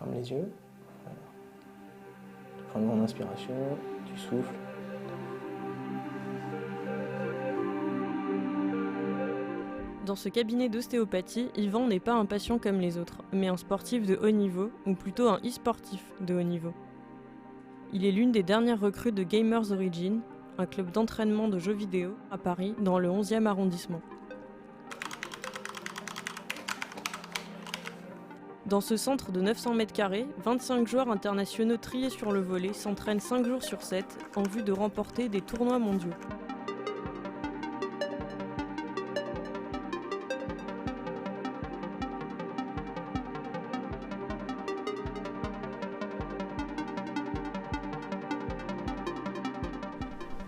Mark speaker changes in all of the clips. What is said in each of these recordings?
Speaker 1: Ferme les yeux. Voilà. Prends une grande inspiration, tu souffles.
Speaker 2: Dans ce cabinet d'ostéopathie, Yvan n'est pas un patient comme les autres, mais un sportif de haut niveau, ou plutôt un e-sportif de haut niveau. Il est l'une des dernières recrues de Gamers Origin, un club d'entraînement de jeux vidéo à Paris, dans le 11e arrondissement. Dans ce centre de 900 m², 25 joueurs internationaux triés sur le volet s'entraînent 5 jours sur 7 en vue de remporter des tournois mondiaux.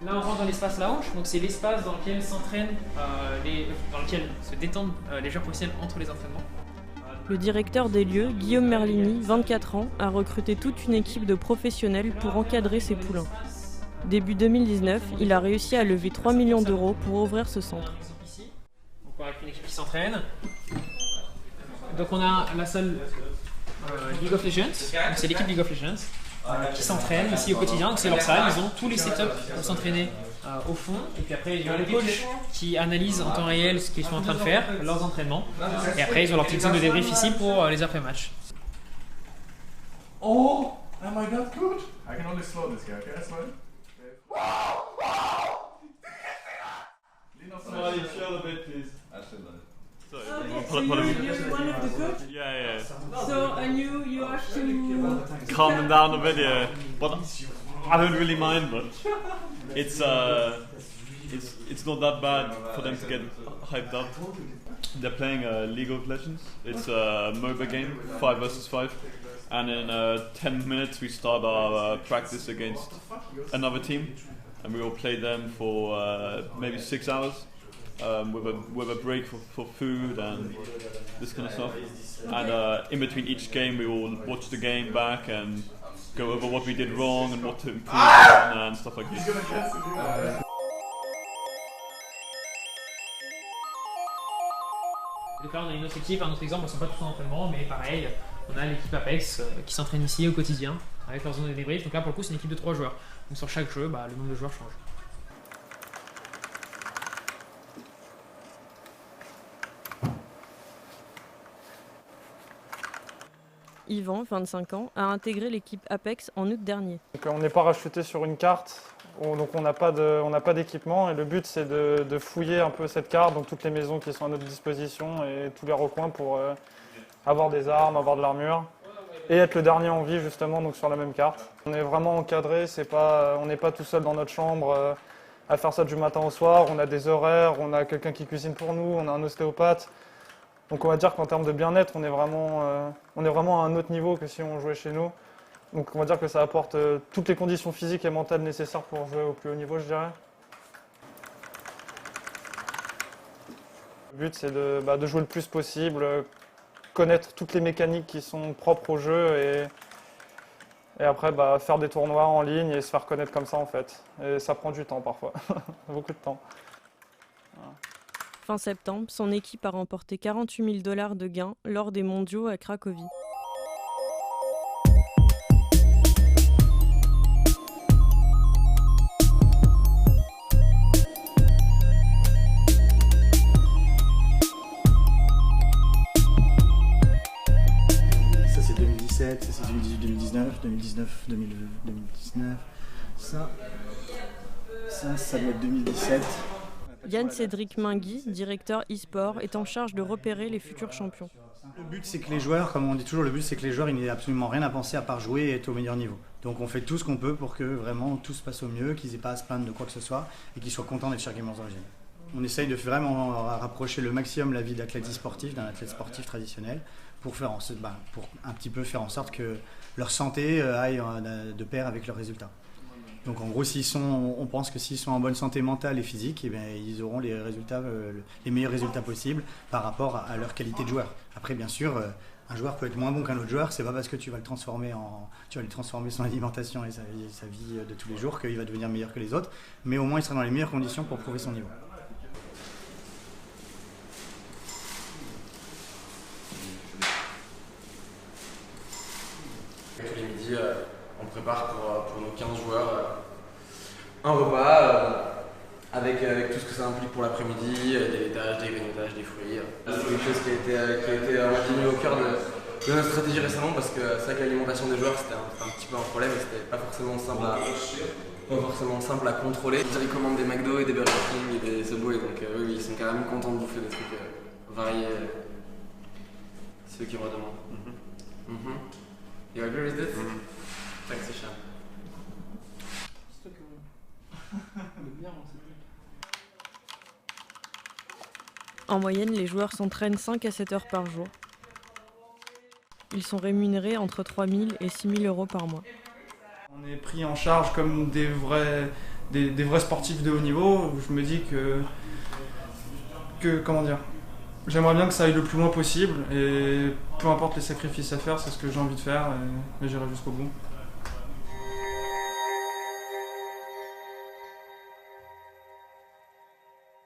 Speaker 3: Là, on rentre dans l'espace lounge, donc c'est l'espace dans lequel dans lequel se détendent les joueurs professionnels entre les entraînements.
Speaker 2: Le directeur des lieux, Guillaume Merlini, 24 ans, a recruté toute une équipe de professionnels pour encadrer ses poulains. Début 2019, il a réussi à lever 3 millions d'euros pour ouvrir ce centre.
Speaker 3: Donc avec une équipe qui s'entraîne. Donc on a la salle League of Legends, c'est l'équipe League of Legends. Qui s'entraînent ici au quotidien, donc c'est leur salle, ils ont tous les setups pour s'entraîner au fond, et puis après il y a les coachs qui analysent en temps réel ce qu'ils sont en train de faire, leurs entraînements, et après ils ont leur petite zone de débrief ici pour les après-matchs.
Speaker 4: Oh, am I not good? I can only slow this guy, okay? I slow him. Lean off
Speaker 5: Somebody chill a bit, please.
Speaker 2: So you're one of the coach?
Speaker 5: Yeah.
Speaker 2: So and you have to
Speaker 5: Calm them down a bit, yeah. But I don't really mind, but it's not that bad for them to get hyped up. They're playing League of Legends. It's a MOBA game, 5 versus 5. And in 10 minutes we start our practice against another team. And we will play them for maybe 6 hours. With a break for food and this kind of stuff. And in between each game we will watch the game back and go over what we did wrong and what to improve on and stuff like this.
Speaker 3: Donc là on a une autre équipe, un autre exemple, on ne sont pas tous en entraînement, mais pareil, on a l'équipe Apex qui s'entraîne ici au quotidien avec leur zone de débrief. Donc là pour le coup c'est une équipe de 3 joueurs. Donc sur chaque jeu, le nombre de joueurs change.
Speaker 2: Yvan, 25 ans, a intégré l'équipe Apex en août dernier.
Speaker 6: Donc, on n'est pas racheté sur une carte, donc on n'a pas d'équipement et le but c'est de fouiller un peu cette carte, donc toutes les maisons qui sont à notre disposition et tous les recoins pour avoir des armes, avoir de l'armure et être le dernier en vie justement donc sur la même carte. On est vraiment encadré, on n'est pas tout seul dans notre chambre à faire ça du matin au soir, on a des horaires, on a quelqu'un qui cuisine pour nous, on a un ostéopathe. Donc on va dire qu'en termes de bien-être, on est vraiment à un autre niveau que si on jouait chez nous. Donc on va dire que ça apporte toutes les conditions physiques et mentales nécessaires pour jouer au plus haut niveau, je dirais. Le but c'est de jouer le plus possible, connaître toutes les mécaniques qui sont propres au jeu et après faire des tournois en ligne et se faire connaître comme ça en fait. Et ça prend du temps parfois, beaucoup de temps. Voilà.
Speaker 2: Fin septembre, son équipe a remporté 48 000 $ de gains lors des mondiaux à Cracovie.
Speaker 7: Ça c'est 2017, ça c'est 2018-2019, 2019, ça doit être 2017.
Speaker 2: Yann-Cédric Mingui, directeur e-sport, est en charge de repérer les futurs champions.
Speaker 7: Le but c'est que les joueurs, comme on dit toujours, le but c'est que les joueurs ils n'aient absolument rien à penser à part jouer et être au meilleur niveau. Donc on fait tout ce qu'on peut pour que vraiment tout se passe au mieux, qu'ils n'aient pas à se plaindre de quoi que ce soit et qu'ils soient contents d'être chez Gamers Origin. On essaye de vraiment rapprocher le maximum la vie d'athlète e-sportif d'un athlète sportif traditionnel pour faire pour un petit peu faire en sorte que leur santé aille de pair avec leurs résultats. Donc en gros, on pense que s'ils sont en bonne santé mentale et physique, ils auront les meilleurs résultats possibles par rapport à leur qualité de joueur. Après, bien sûr, un joueur peut être moins bon qu'un autre joueur, c'est pas parce que tu vas lui transformer son alimentation et sa vie de tous les jours qu'il va devenir meilleur que les autres, mais au moins il sera dans les meilleures conditions pour prouver son niveau.
Speaker 8: Tous les midis, on prépare pour nos 15 joueurs un repas avec tout ce que ça implique pour l'après-midi, des laitages, des grignotages, des fruits. C'est quelque chose qui a été mis au cœur de notre stratégie récemment parce que c'est vrai que l'alimentation des joueurs c'était un petit peu un problème et c'était pas forcément simple à contrôler. Ils commandent des McDo et des Burger King et des Subway, donc oui, ils sont quand même contents de bouffer des trucs variés. Ceux qui redemandent. You agree with this? Thanks, Isha.
Speaker 2: En moyenne, les joueurs s'entraînent 5 à 7 heures par jour. Ils sont rémunérés entre 3 000 et 6 000 euros par mois.
Speaker 6: On est pris en charge comme des vrais sportifs de haut niveau. Je me dis que comment dire, j'aimerais bien que ça aille le plus loin possible et peu importe les sacrifices à faire, c'est ce que j'ai envie de faire et j'irai jusqu'au bout.